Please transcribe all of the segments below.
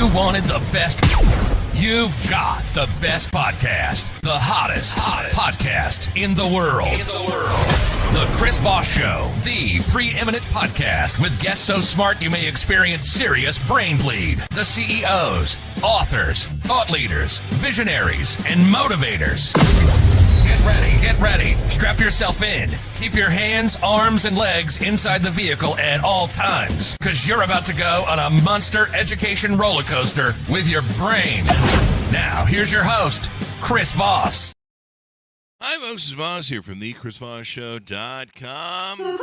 You wanted the best. You've got the best podcast. The hottest podcast in the world. The Chris Voss Show, the preeminent podcast with guests so smart you may experience serious brain bleed. The CEOs, authors, thought leaders, visionaries, and motivators. Get ready. Strap yourself in. Keep your hands, arms, and legs inside the vehicle at all times, because you're about to go on a monster education roller coaster with your brain. Now, here's your host, Chris Voss. Hi, folks. This is Voss here from thechrisvossshow.com.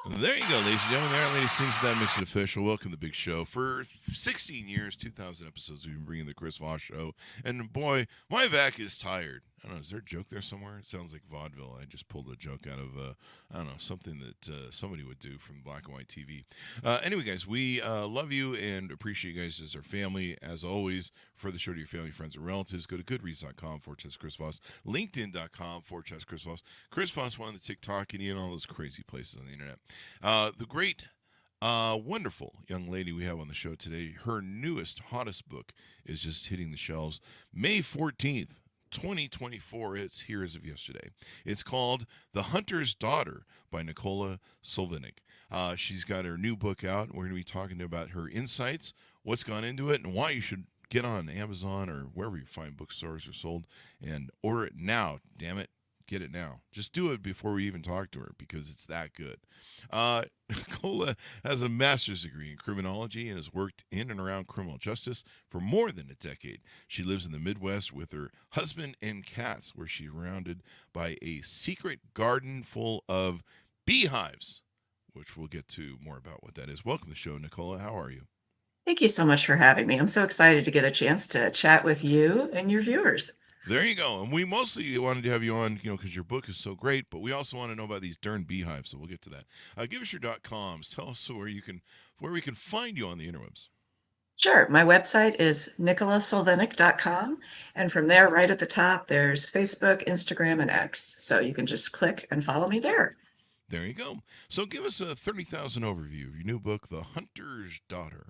There you go, ladies and gentlemen. There, ladies, things that makes it official. Welcome to the big show. For 16 years, 2,000 episodes, we've been bringing the Chris Voss Show. And boy, my back is tired. I don't know, is there a joke there somewhere? It sounds like vaudeville. I just pulled a joke out of, I don't know, something that somebody would do from black and white TV. Anyway, guys, we love you and appreciate you guys as our family. As always, for the show to your family, friends, and relatives, go to goodreads.com/Chris Voss, linkedin.com/Chris Voss, Chris Voss, one of the TikTok, and all those crazy places on the internet. The great, wonderful young lady we have on the show today, her newest, hottest book is just hitting the shelves May 14th. 2024. It's here as of yesterday. It's called The Hunter's Daughter by Nicola Solvinic. She's got her new book out. We're going to be talking about her insights, what's gone into it, and why you should get on Amazon or wherever you find bookstores are sold and order it now. Damn it. Get it now. Just do it before we even talk to her because it's that good. Nicola has a master's degree in criminology and has worked in and around criminal justice for more than a decade. She lives in the Midwest with her husband and cats, where she's surrounded by a secret garden full of beehives, which we'll get to more about what that is. Welcome to the show, Nicola. How are you? Thank you so much for having me. I'm so excited to get a chance to chat with you and your viewers. There you go. And we mostly wanted to have you on, because your book is so great, but we also want to know about these darn beehives, so we'll get to that. Give us your .coms. Tell us where we can find you on the interwebs. Sure. My website is nicolasolvinic.com. And from there, right at the top, there's Facebook, Instagram, and X. So you can just click and follow me there. There you go. So give us a 30,000 overview of your new book, The Hunter's Daughter.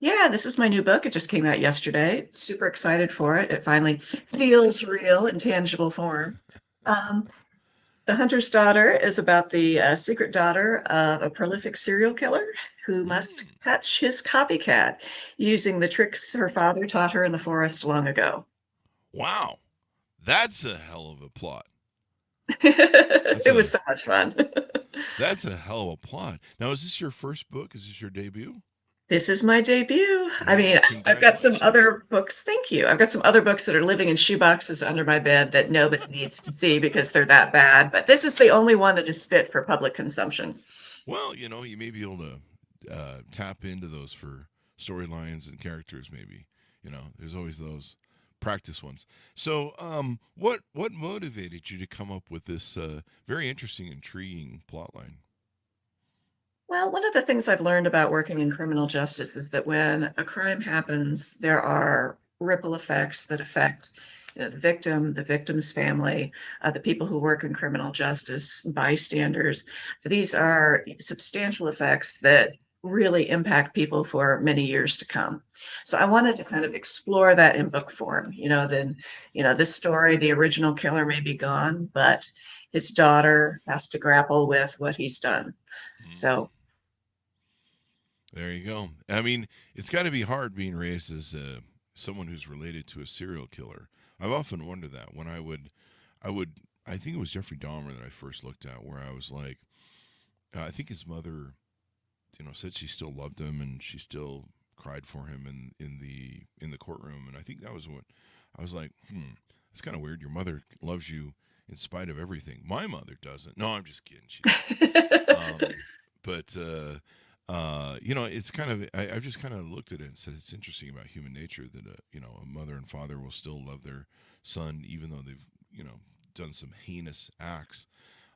Yeah, this is my new book. It just came out yesterday. Super excited for it. It finally feels real in tangible form. The Hunter's Daughter is about the secret daughter of a prolific serial killer who must catch his copycat using the tricks her father taught her in the forest long ago. Wow. That's a hell of a plot. It was so much fun. That's a hell of a plot. Now, is this your first book? Is this your debut? This is my debut. I mean, I've got some other books. Thank you. I've got some other books that are living in shoeboxes under my bed that nobody needs to see because they're that bad. But this is the only one that is fit for public consumption. Well, you may be able to tap into those for storylines and characters, maybe. There's always those practice ones. So what motivated you to come up with this very interesting, intriguing plotline? Well, one of the things I've learned about working in criminal justice is that when a crime happens, there are ripple effects that affect the victim, the victim's family, the people who work in criminal justice, bystanders. These are substantial effects that really impact people for many years to come. So I wanted to kind of explore that in book form. This story, the original killer may be gone, but his daughter has to grapple with what he's done. So there you go. I mean, it's got to be hard being raised as someone who's related to a serial killer. I've often wondered that when I think it was Jeffrey Dahmer that I first looked at, where I was like, I think his mother, said she still loved him and she still cried for him in the courtroom. And I think that was what I was like, it's kind of weird. Your mother loves you in spite of everything. My mother doesn't. No, I'm just kidding. She doesn't. It's kind of, I've just kind of looked at it and said it's interesting about human nature that, a mother and father will still love their son, even though they've, done some heinous acts.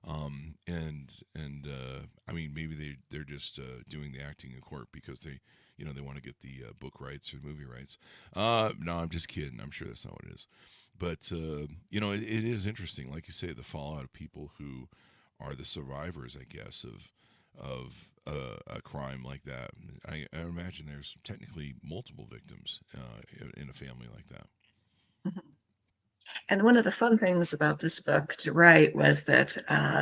I mean, maybe they're just doing the acting in court because they want to get the book rights or movie rights. No, I'm just kidding. I'm sure that's not what it is. But, it is interesting, like you say, the fallout of people who are the survivors, I guess, of a crime like that, I imagine there's technically multiple victims in a family like that. Mhm. And one of the fun things about this book to write was that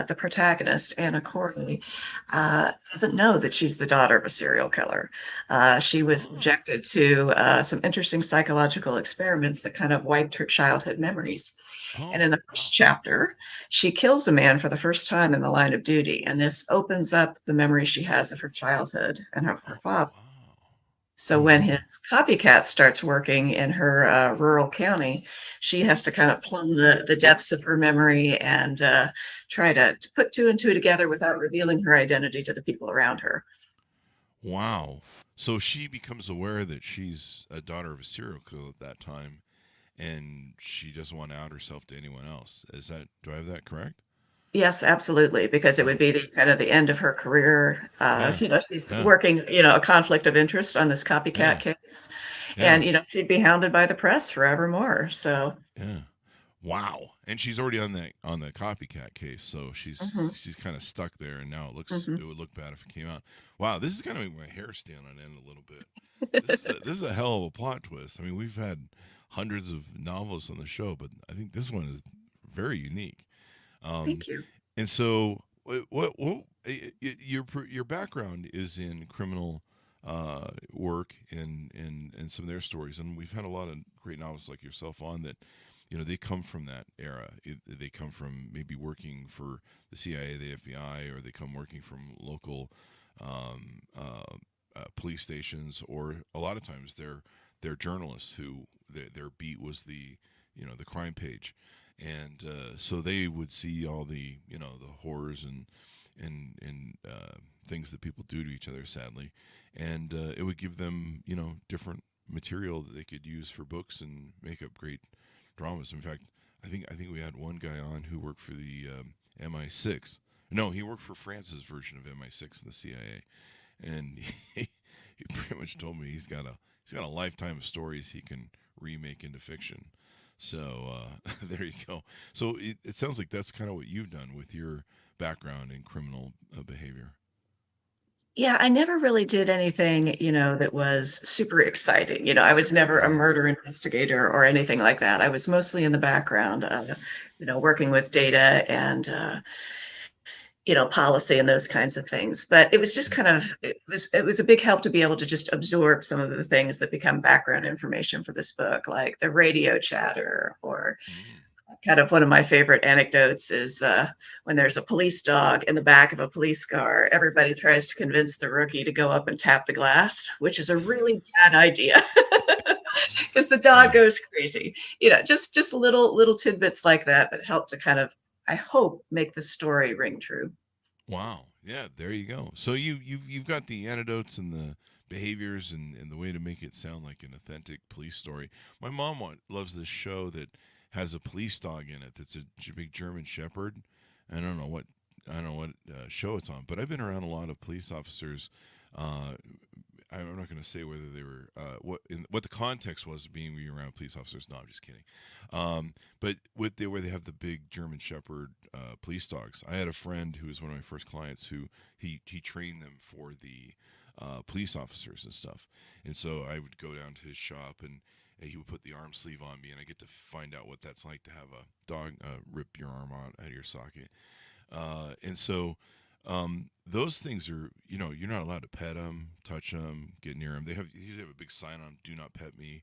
the protagonist, Anna Corley, doesn't know that she's the daughter of a serial killer. She was Oh, subjected to some interesting psychological experiments that kind of wiped her childhood memories. And oh, in the wow. first chapter, she kills a man for the first time in the line of duty. And this opens up the memory she has of her childhood and of her Oh, father. wow. So Oh, when wow. his copycat starts working in her rural county, she has to kind of plumb the depths of her memory and try to put two and two together without revealing her identity to the people around her. Wow. So she becomes aware that she's a daughter of a serial killer at that time, and she doesn't want to out herself to anyone else. Do I have that correct? Yes, absolutely, because it would Wow. be the kind of the end of her career. Yeah. She's Yeah. working, a conflict of interest on this copycat Yeah. case, Yeah. and she'd be hounded by the press forevermore. So, Yeah. Wow. And she's already on the copycat case, so mhm, she's kind of stuck there, and now mhm. it would look bad if it came out. Wow, this is kind of make my hair stand on end a little bit. This is a hell of a plot twist. I mean, we've had hundreds of novels on the show, but I think this one is very unique. Um, Thank you. and so, your background is in criminal work and some of their stories, and we've had a lot of great novels like yourself on that. They come from that era. They come from maybe working for the CIA, the FBI, or they come working from local um, uh, police stations, or a lot of times they're journalists who their beat was the crime page, and so they would see all the horrors and things that people do to each other, sadly, and it would give them different material that they could use for books and make up great dramas. In fact, I think we had one guy on who worked for the MI6. No, he worked for France's version of MI6 in the CIA, and he pretty much told me he's got a lifetime of stories he can remake into fiction. So there you go. So it sounds like that's kind of what you've done with your background in criminal behavior. Yeah, I never really did anything, that was super exciting. I was never a Mm. murder investigator or anything like that. I was mostly in the background, working with data and, policy and those kinds of things. But it was just it was a big help to be able to just absorb some of the things that become background information for this book, like the radio chatter or Mm. kind of one of my favorite anecdotes is when there's a police dog in the back of a police car, everybody tries to convince the rookie to go up and tap the glass, which is a really bad idea because the dog Yeah. goes crazy. Just little tidbits like that that help to kind of, I hope, make the story ring true. Wow. Yeah, there you go. So you've got the anecdotes and the behaviors and the way to make it sound like an authentic police story. My mom loves this show that has a police dog in it that's a big German shepherd. I don't know what show it's on, but I've been around a lot of police officers. Uh, I'm not going to say whether they were what the context was of being around police officers. No, I'm just kidding. But where they have the big German Shepherd police dogs. I had a friend who was one of my first clients who he trained them for the police officers and stuff. And so I would go down to his shop and he would put the arm sleeve on me, and I get to find out what that's like to have a dog rip your arm out of your socket. And so those things are, you're not allowed to pet them, touch them, get near them. They usually have a big sign on "Do not pet me,"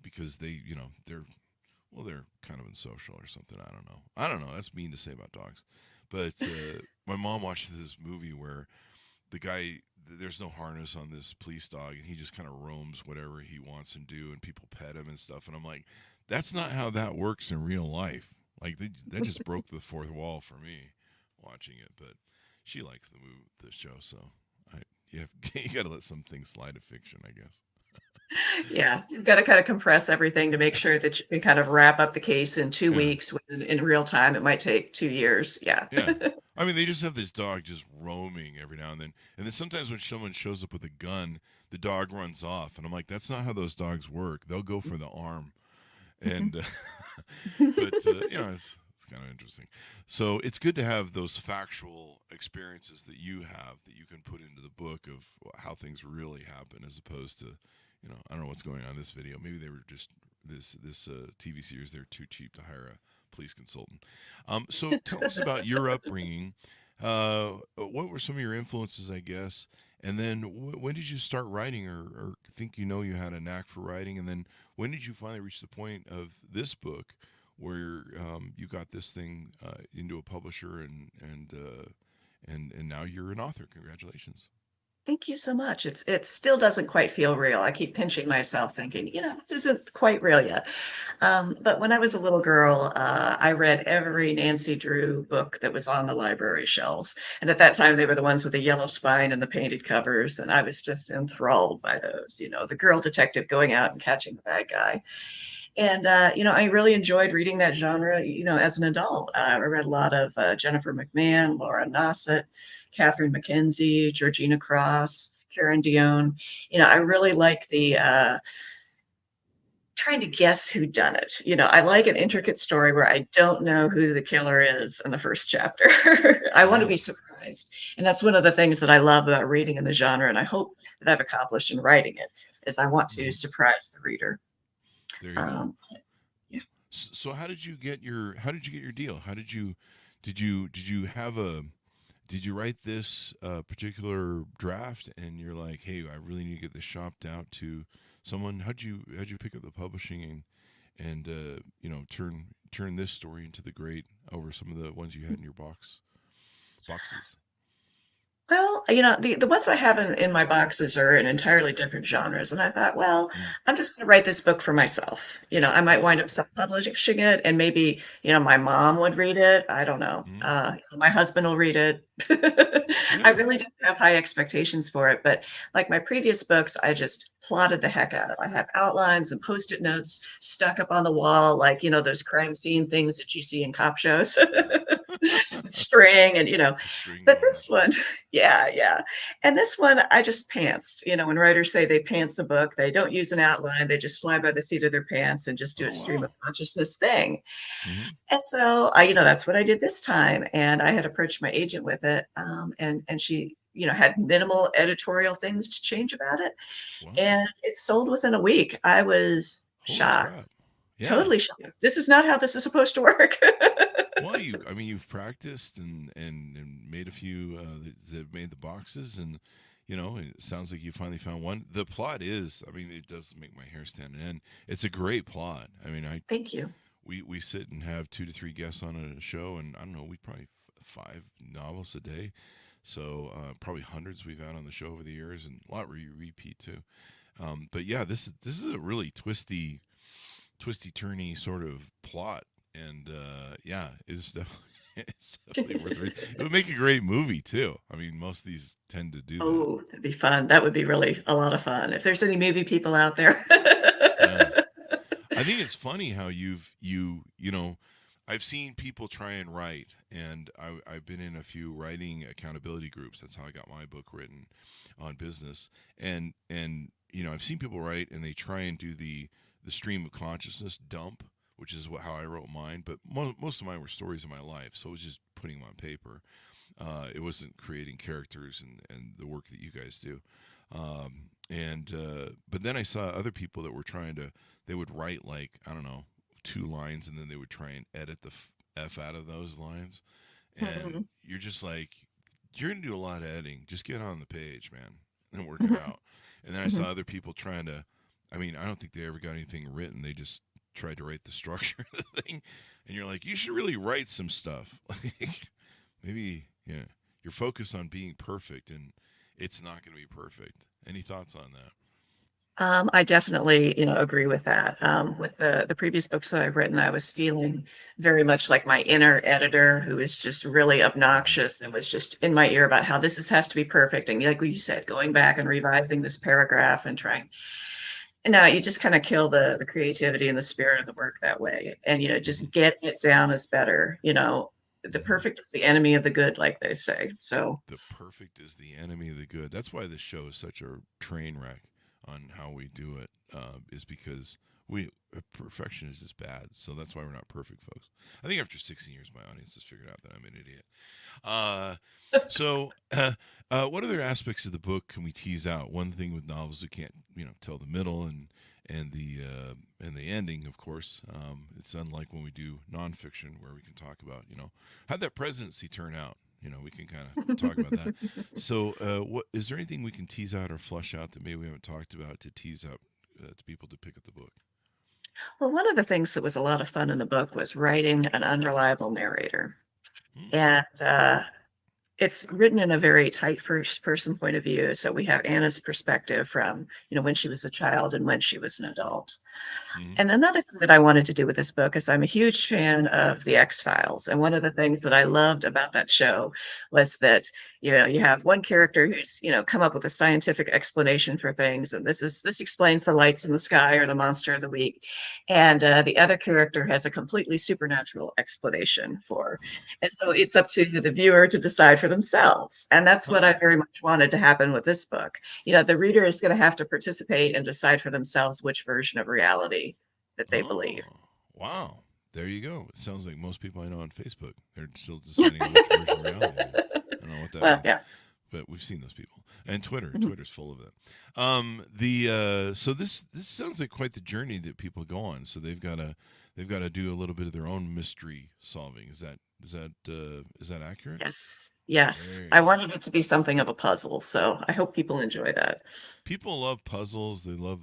because they're kind of unsocial or something. I don't know. I don't know. That's mean to say about dogs, but my mom watched this movie where the guy there's no harness on this police dog, and he just kind of roams whatever he wants and do, and people pet him and stuff. And I'm like, that's not how that works in real life. Like that just broke the fourth wall for me watching it. But she likes the show, so I you have you got to let some things slide to fiction, I guess. Yeah, you've got to kind of compress everything to make sure that you can kind of wrap up the case in two Yeah, weeks. When in real time, it might take 2 years. Yeah. yeah. I mean, they just have this dog just roaming every now and then sometimes when someone shows up with a gun, the dog runs off, and I'm like, that's not how those dogs work. They'll go for the arm, and but it's kind of interesting. So it's good to have those factual experiences that you have that you can put into the book of how things really happen, as opposed to, I don't know what's going on in this video. Maybe they were just this TV series. They're too cheap to hire a police consultant. So tell us about your upbringing. What were some of your influences, I guess? And then when did you start writing, or think you had a knack for writing? And then when did you finally reach the point of this book where you got this thing into a publisher, and now you're an author? Congratulations. Thank you so much. It still doesn't quite feel real. I keep pinching myself thinking, this isn't quite real yet. But when I was a little girl, I read every Nancy Drew book that was on the library shelves. And at that time, they were the ones with the yellow spine and the painted covers. And I was just enthralled by those, the girl detective going out and catching the bad guy. And, I really enjoyed reading that genre, as an adult. I read a lot of Jennifer McMahon, Laura Nassett, Catherine McKenzie, Georgina Cross, Karen Dion. I really like the trying to guess who done it. I like an intricate story where I don't know who the killer is in the first chapter. I want to be surprised. And that's one of the things that I love about reading in the genre, and I hope that I've accomplished in writing it, is I want to surprise the reader. There you go. Um, yeah. So how did you get your deal? Did you have a did you write this particular draft and you're like, hey, I really need to get this shopped out to someone? How'd you pick up the publishing and turn this story into the great over some of the ones you had in your boxes? Well, the ones I have in my boxes are in entirely different genres. And I thought, well, Mm. I'm just going to write this book for myself. I might Oh, wind up self-publishing it, and maybe, my mom would read it. I don't know. mm. My husband will read it. I Yeah. really didn't have high expectations for it. But like my previous books, I just plotted the heck out of. I have outlines and post-it notes stuck up on the wall, like, those crime scene things that you see in cop shows. String and, The string but going up. this one, yeah, yeah. And this one, I just pantsed. When writers say they pants a book, they don't use an outline. They just fly by the seat of their pants and just do a Oh stream wow. of consciousness thing. Hmm. And so that's what I did this time. And I had approached my agent with it. And she, had minimal editorial things to change about it. Wow. And it sold within a week. I was Holy shocked, crap. Yeah. totally shocked. This is not how this is supposed to work. Well, you've practiced and made a few that made the boxes, and it sounds like you finally found one. The plot is, it does make my hair stand on end. It's a great plot. Thank you. We sit and have 2 to 3 guests on a show, and I don't know, we probably 5 novels a day, so probably hundreds we've had on the show over the years, and a lot repeat too. But yeah, this is a really twisty turny sort of plot, and yeah, it's definitely it's definitely worth reading. It would make a great movie too. Most of these tend to do that. Oh, that'd be fun. That would be really a lot of fun. If there's any movie people out there. Yeah, I think it's funny how I've seen people try and write, and I've been in a few writing accountability groups. That's how I got my book written on business, and I've seen people write and they try and do the stream of consciousness dump, which is how I wrote mine. But most of mine were stories of my life, so it was just putting them on paper. It wasn't creating characters and the work that you guys do. And But then I saw other people that were they would write, like, I don't know, 2 lines, and then they would try and edit the f out of those lines, and Mhm. you're just like, you're gonna do a lot of editing. Just get on the page, man, and work it out. And then I saw Mhm. other people trying to. I don't think they ever got anything written. They just tried to write the structure of the thing, and you're like, you should really write some stuff. Like, maybe, yeah, you're focused on being perfect, and it's not going to be perfect. Any thoughts on that? I definitely, agree with that. With the previous books that I've written, I was feeling very much like my inner editor, who is just really Hmm. obnoxious and was just in my ear about how has to be perfect. And like you said, going back and revising this paragraph and trying. No, you just kind of kill the creativity and the spirit of the work that way. And, Hmm. just getting it down is better. The Hmm. perfect is the enemy of the good, like they say. So, The perfect is the enemy of the good. That's why this show is such a train wreck on how we do it. Is because perfection is just bad. So that's why we're not perfect, folks. I think after 16 years, my audience has figured out that I'm an idiot. What other aspects of the book can we tease out? One thing with novels, we can't, tell the middle and the ending. Of course, it's unlike when we do nonfiction, where we can talk about, how'd that presidency turn out. We can kind of talk about that. So, what is there anything we can tease out or flush out that maybe we haven't talked about to tease out to people to pick up the book? Well, one of the things that was a lot of fun in the book was writing an unreliable narrator. Hmm. And it's written in a very tight first person point of view. So we have Anna's perspective from, when she was a child and when she was an adult. Hmm. And another thing that I wanted to do with this book is I'm a huge fan of the X-Files. And one of the things that I loved about that show was that, you have one character who's, come up with a scientific explanation for things. And this explains the lights in the sky or the monster of the week. And the other character has a completely supernatural explanation for. And so it's up to the viewer to decide for themselves. And that's what I Huh. very much wanted to happen with this book. The reader is going to have to participate and decide for themselves which version of reality that they Oh, believe. wow. There you go. It sounds like most people I know on Facebook. They're still deciding on which version of reality. I don't know what that Well, means, yeah. but we've seen those people. And Twitter, Mhm. Twitter's full of that. So this sounds like quite the journey that people go on. So they've got to do a little bit of their own mystery solving. Is that accurate? Yes. Yes. Very I good. wanted it to be something of a puzzle, so I hope people enjoy that. People love puzzles. They love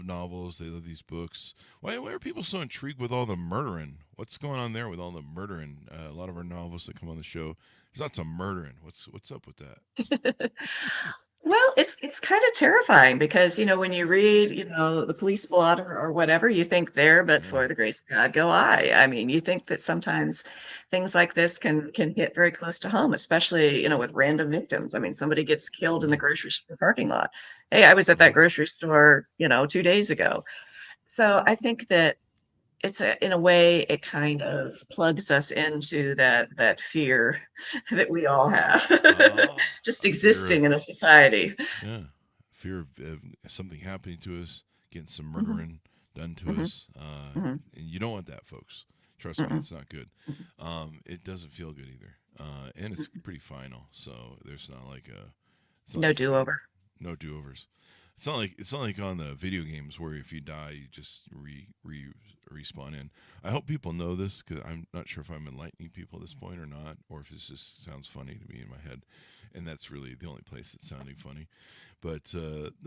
novels. They love these books. Why are people so intrigued with all the murdering? What's going on there with all the murdering? A lot of our novels that come on the show, there's lots of murdering. What's up with that? Well, it's kind of terrifying because, when you read, the police blotter or whatever, you think there, but Yeah. for the grace of God, go I. I mean, you think that sometimes things like this can hit very close to home, especially, with random victims. I mean, somebody gets killed in the Yeah. grocery store parking lot. Hey, I was at that Yeah. grocery store, 2 days ago. So I think that in a way, it kind of plugs us into that fear that we all have, just A fear existing of in a society. yeah, fear of something happening to us, getting some Mhm, murdering done to mhm, us, mhm, and you don't want that, folks. Trust me, mhm, it's not good. mhm, It doesn't feel good either, and it's mhm. pretty final. So there's not like a, it's not No like you can do-over. no do overs. It's not like on the video games where if you die, you just respawn in. I hope people know this because I'm not sure if I'm enlightening people at this point or not, or if this just sounds funny to me in my head, and that's really the only place it's sounding funny. But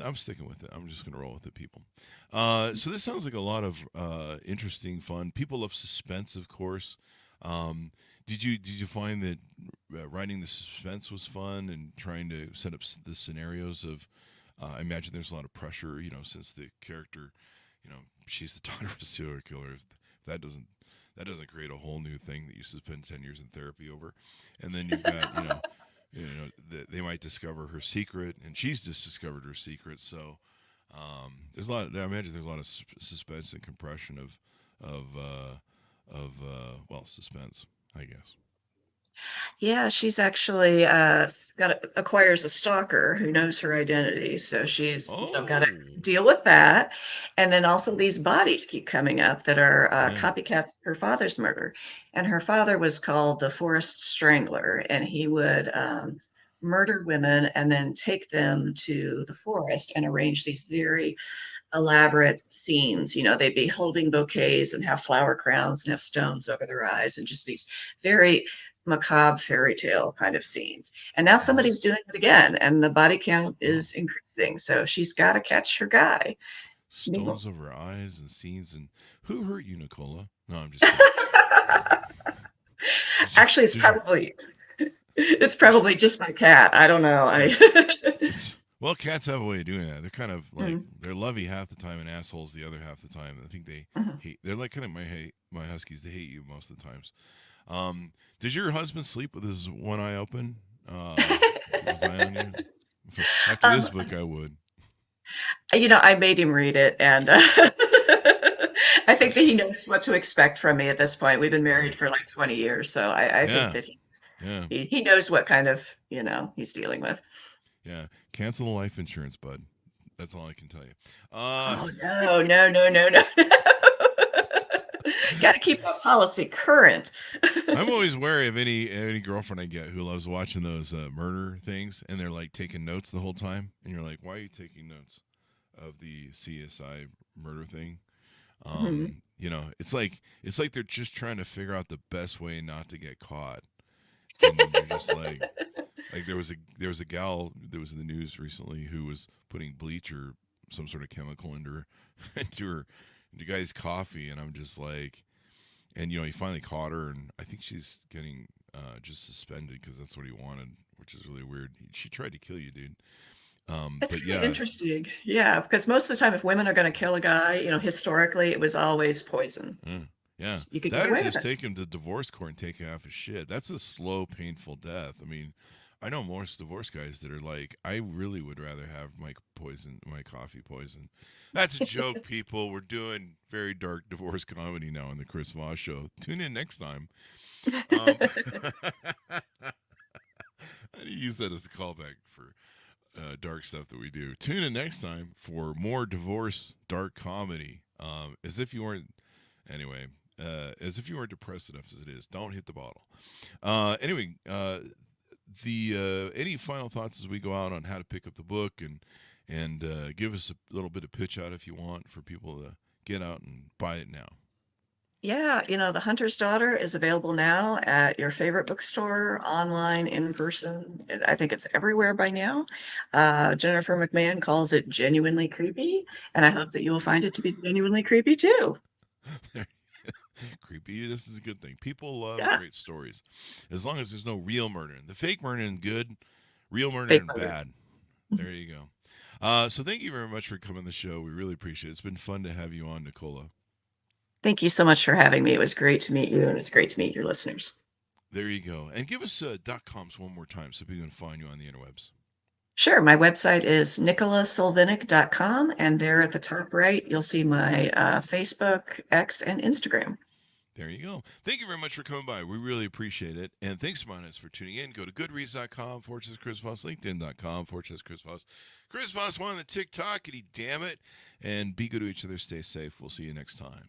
I'm sticking with it. I'm just going to roll with it, people. So this sounds like a lot of interesting fun. People love suspense, of course. Um, did you find that writing the suspense was fun and trying to set up the scenarios of? I imagine there's a lot of pressure, since the character, she's the daughter of a serial killer. That doesn't that doesn't create a whole new thing that you spend 10 years in therapy over, and then you've got they might discover her secret, and she's just discovered her secret. So there's a lot. I imagine there's a lot of suspense and compression of suspense, I guess. Yeah, she's actually acquires a stalker who knows her identity. So she's, got to Oh, deal with that. And then also these bodies keep coming up that are yeah. copycats of her father's murder. And her father was called the Forest Strangler, and he would murder women and then take them to the forest and arrange these very elaborate scenes. They'd be holding bouquets and have flower crowns and have stones over their eyes and just these very macabre fairy tale kind of scenes. And now Uh-huh. somebody's doing it again, and the body count Oh. is increasing. So she's got to catch her guy. Stones over eyes and scenes. And who hurt you, Nicola? No, I'm just kidding. Did you? Actually, Did you? it's Did you? probably just my cat. I don't know. Yeah. I Well, cats have a way of doing that. They're kind of like Mm, they're lovey half the time and assholes the other half the time. I think they mhm. hate. They're like kind of my huskies. They hate you most of the times. Does your husband sleep with his one eye open? Keep his eye on you. After this um, book, I would. I made him read it, and I think that he knows what to expect from me at this point. We've been married for like 20 years, so I think Yeah, that yeah, he knows what kind of, he's dealing with. yeah. Cancel the life insurance, bud. That's all I can tell you. Oh, no. Got to keep that policy current. I'm always wary of any girlfriend I get who loves watching those murder things, and they're like taking notes the whole time, and you're like, why are you taking notes of the CSI murder thing? Mhm. It's like they're just trying to figure out the best way not to get caught, and you're just like there was a gal that was in the news recently who was putting bleach or some sort of chemical into her into guy's coffee, and I'm just like, and he finally caught her, and I think she's getting just suspended because that's what he wanted, which is really weird. She tried to kill you, dude. It's But kind of yeah, interesting. Yeah, because most of the time, if women are going to kill a guy, historically, it was always poison. yeah, You could get that or away with just it. take him to divorce court and take half his shit. That's a slow, painful death. I mean, I know most divorce guys that are like, I really would rather have my coffee poison. That's a joke, people. We're doing very dark divorce comedy now on the Chris Voss Show. Tune in next time. Um, I use that as a callback for dark stuff that we do. Tune in next time for more divorce dark comedy. As if you weren't, anyway, as if you weren't depressed enough as it is. Don't hit the bottle. Anyway, the any final thoughts as we go out on how to pick up the book and give us a little bit of pitch out if you want for people to get out and buy it now. Yeah, The Hunter's Daughter is available now at your favorite bookstore, online, in person. I think it's everywhere by now. Jennifer McMahon calls it genuinely creepy, and I hope that you will find it to be genuinely creepy too. Creepy. This is a good thing. People love Yeah, great stories, as long as there's no real murdering. The fake murdering good, real fake murdering murder. bad. There you go. So thank you very much for coming on the show. We really appreciate it. It's been fun to have you on, Nicola. Thank you so much for having me. It was great to meet you, and it's great to meet your listeners. There you go. And give us .coms one more time so people can find you on the interwebs. Sure, my website is nicolasolvinic.com, and there at the top right, you'll see my Facebook, X, and Instagram. There you go. Thank you very much for coming by. We really appreciate it. And thanks to us for tuning in. Go to goodreads.com/Chris Voss, LinkedIn.com/Chris Voss. Chris Voss, one on the TikTok, and damn it. And be good to each other. Stay safe. We'll see you next time.